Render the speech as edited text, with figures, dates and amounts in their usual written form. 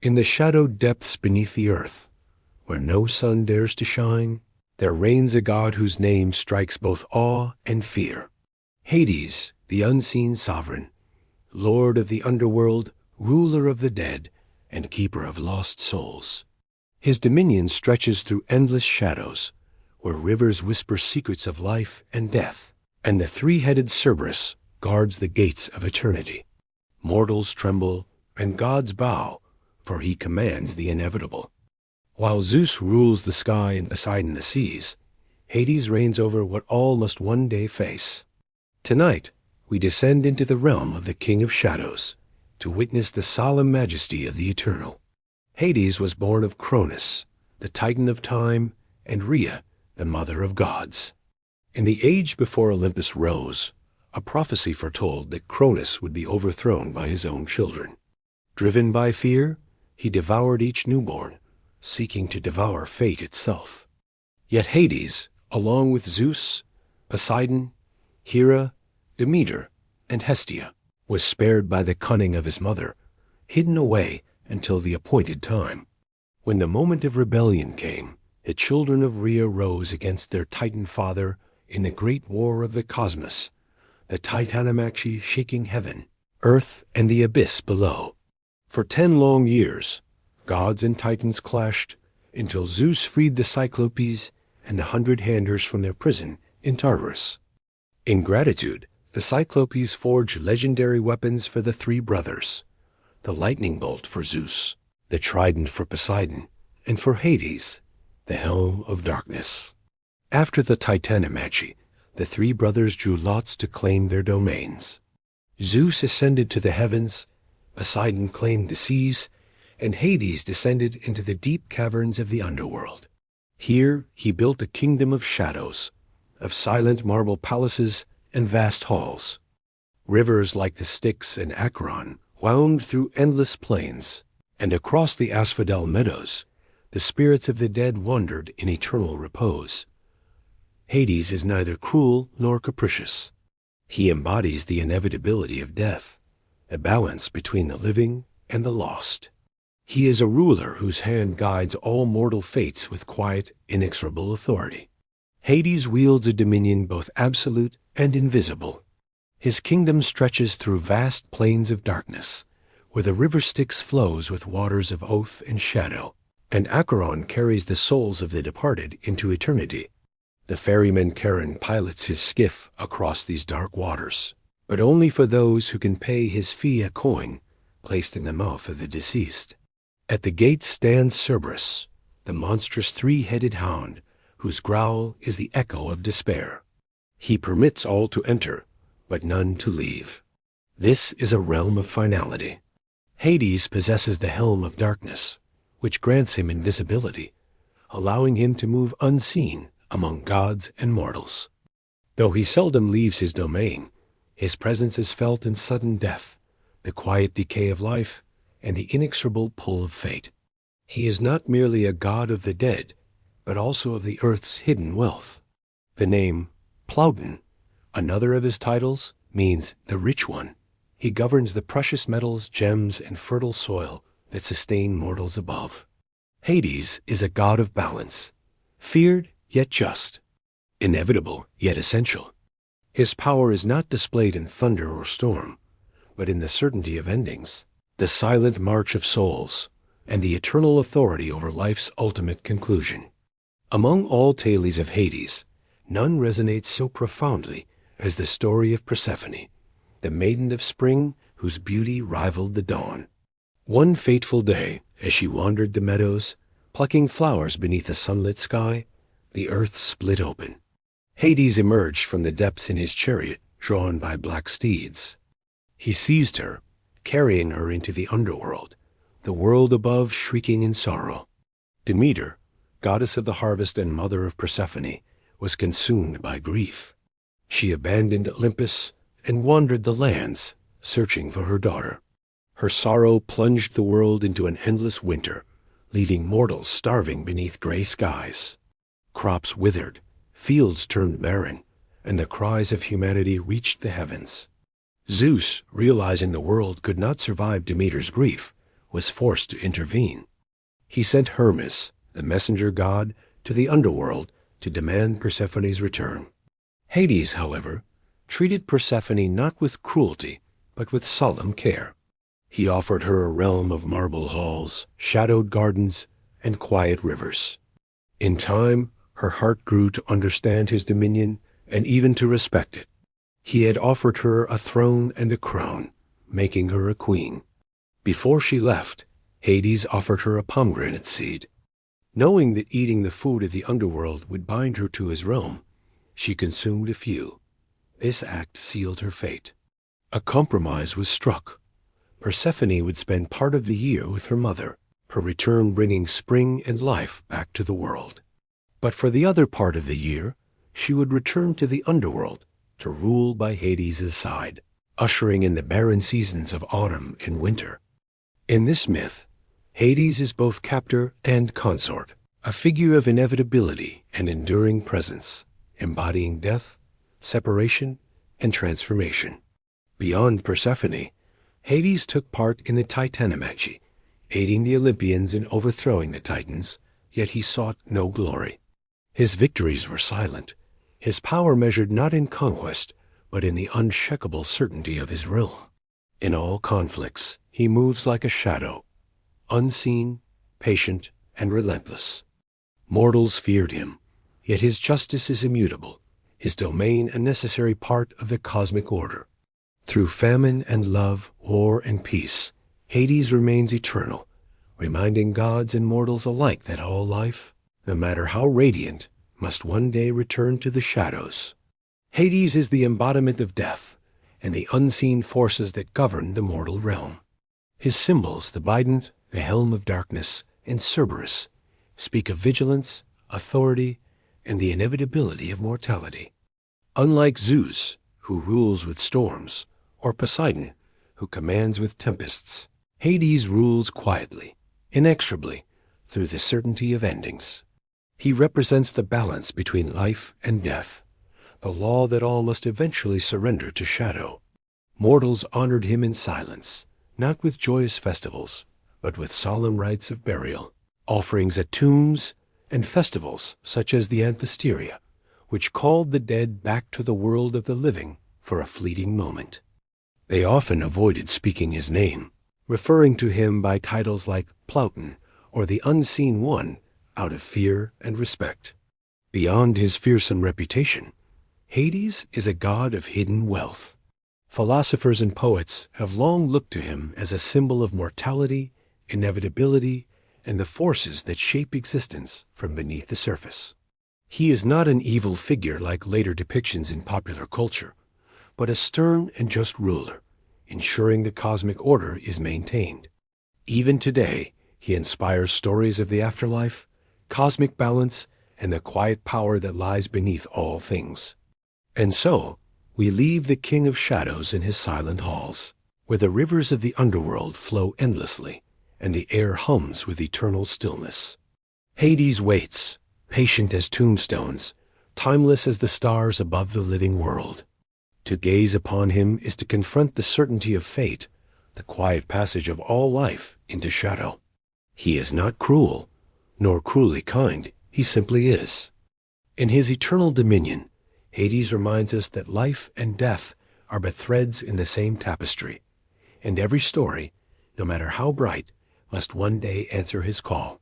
In the shadowed depths beneath the earth, where no sun dares to shine, there reigns a god whose name strikes both awe and fear. Hades, the unseen sovereign, lord of the underworld, ruler of the dead, and keeper of lost souls. His dominion stretches through endless shadows, where rivers whisper secrets of life and death, and the three-headed Cerberus guards the gates of eternity. Mortals tremble, and gods bow, for he commands the inevitable. While Zeus rules the sky and Poseidon the seas, Hades reigns over what all must one day face. Tonight, we descend into the realm of the King of Shadows, to witness the solemn majesty of the Eternal. Hades was born of Cronus, the Titan of time, and Rhea, the mother of gods. In the age before Olympus rose, a prophecy foretold that Cronus would be overthrown by his own children. Driven by fear, he devoured each newborn, seeking to devour fate itself. Yet Hades, along with Zeus, Poseidon, Hera, Demeter, and Hestia, was spared by the cunning of his mother, hidden away until the appointed time. When the moment of rebellion came, the children of Rhea rose against their Titan father in the great war of the cosmos, the Titanomachi shaking heaven, earth, and the abyss below. For 10 long years, gods and Titans clashed until Zeus freed the Cyclopes and the 100-handers from their prison in Tartarus. In gratitude, the Cyclopes forged legendary weapons for the three brothers: the lightning bolt for Zeus, the trident for Poseidon, and for Hades, the helm of darkness. After the Titanomachi, the three brothers drew lots to claim their domains. Zeus ascended to the heavens, Poseidon claimed the seas, and Hades descended into the deep caverns of the underworld. Here he built a kingdom of shadows, of silent marble palaces and vast halls. Rivers like the Styx and Acheron wound through endless plains, and across the asphodel meadows the spirits of the dead wandered in eternal repose. Hades is neither cruel nor capricious. He embodies the inevitability of death, a balance between the living and the lost. He is a ruler whose hand guides all mortal fates with quiet, inexorable authority. Hades wields a dominion both absolute and invisible. His kingdom stretches through vast plains of darkness, where the river Styx flows with waters of oath and shadow, and Acheron carries the souls of the departed into eternity. The ferryman Charon pilots his skiff across these dark waters, but only for those who can pay his fee, a coin placed in the mouth of the deceased. At the gates stands Cerberus, the monstrous three-headed hound, whose growl is the echo of despair. He permits all to enter, but none to leave. This is a realm of finality. Hades possesses the helm of darkness, which grants him invisibility, allowing him to move unseen among gods and mortals. Though he seldom leaves his domain, his presence is felt in sudden death, the quiet decay of life, and the inexorable pull of fate. He is not merely a god of the dead, but also of the earth's hidden wealth. The name Plowden, another of his titles, means the rich one. He governs the precious metals, gems, and fertile soil that sustain mortals above. Hades is a god of balance, feared yet just, inevitable yet essential. His power is not displayed in thunder or storm, but in the certainty of endings, the silent march of souls, and the eternal authority over life's ultimate conclusion. Among all tales of Hades, none resonates so profoundly as the story of Persephone, the maiden of spring whose beauty rivaled the dawn. One fateful day, as she wandered the meadows, plucking flowers beneath a sunlit sky, the earth split open. Hades emerged from the depths in his chariot, drawn by black steeds. He seized her, carrying her into the underworld, the world above shrieking in sorrow. Demeter, goddess of the harvest and mother of Persephone, was consumed by grief. She abandoned Olympus and wandered the lands, searching for her daughter. Her sorrow plunged the world into an endless winter, leaving mortals starving beneath gray skies. Crops withered, fields turned barren, and the cries of humanity reached the heavens. Zeus, realizing the world could not survive Demeter's grief, was forced to intervene. He sent Hermes, the messenger god, to the underworld to demand Persephone's return. Hades, however, treated Persephone not with cruelty, but with solemn care. He offered her a realm of marble halls, shadowed gardens, and quiet rivers. In time, her heart grew to understand his dominion and even to respect it. He had offered her a throne and a crown, making her a queen. Before she left, Hades offered her a pomegranate seed. Knowing that eating the food of the underworld would bind her to his realm, she consumed a few. This act sealed her fate. A compromise was struck. Persephone would spend part of the year with her mother, her return bringing spring and life back to the world. But for the other part of the year, she would return to the underworld to rule by Hades' side, ushering in the barren seasons of autumn and winter. In this myth, Hades is both captor and consort, a figure of inevitability and enduring presence, embodying death, separation, and transformation. Beyond Persephone, Hades took part in the Titanomachi, aiding the Olympians in overthrowing the Titans, yet he sought no glory. His victories were silent, his power measured not in conquest, but in the unshakable certainty of his realm. In all conflicts, he moves like a shadow, unseen, patient, and relentless. Mortals feared him, yet his justice is immutable, his domain a necessary part of the cosmic order. Through famine and love, war and peace, Hades remains eternal, reminding gods and mortals alike that all life, no matter how radiant, must one day return to the shadows. Hades is the embodiment of death and the unseen forces that govern the mortal realm. His symbols, the bident, the helm of darkness, and Cerberus, speak of vigilance, authority, and the inevitability of mortality. Unlike Zeus, who rules with storms, or Poseidon, who commands with tempests, Hades rules quietly, inexorably, through the certainty of endings. He represents the balance between life and death, the law that all must eventually surrender to shadow. Mortals honored him in silence, not with joyous festivals, but with solemn rites of burial, offerings at tombs, and festivals such as the Anthesteria, which called the dead back to the world of the living for a fleeting moment. They often avoided speaking his name, referring to him by titles like Plauton or the Unseen One, out of fear and respect. Beyond his fearsome reputation, Hades is a god of hidden wealth. Philosophers and poets have long looked to him as a symbol of mortality, inevitability, and the forces that shape existence from beneath the surface. He is not an evil figure like later depictions in popular culture, but a stern and just ruler, ensuring the cosmic order is maintained. Even today, he inspires stories of the afterlife, cosmic balance, and the quiet power that lies beneath all things. And so, we leave the King of Shadows in his silent halls, where the rivers of the underworld flow endlessly, and the air hums with eternal stillness. Hades waits, patient as tombstones, timeless as the stars above the living world. To gaze upon him is to confront the certainty of fate, the quiet passage of all life into shadow. He is not cruel, nor cruelly kind, he simply is. In his eternal dominion, Hades reminds us that life and death are but threads in the same tapestry, and every story, no matter how bright, must one day answer his call.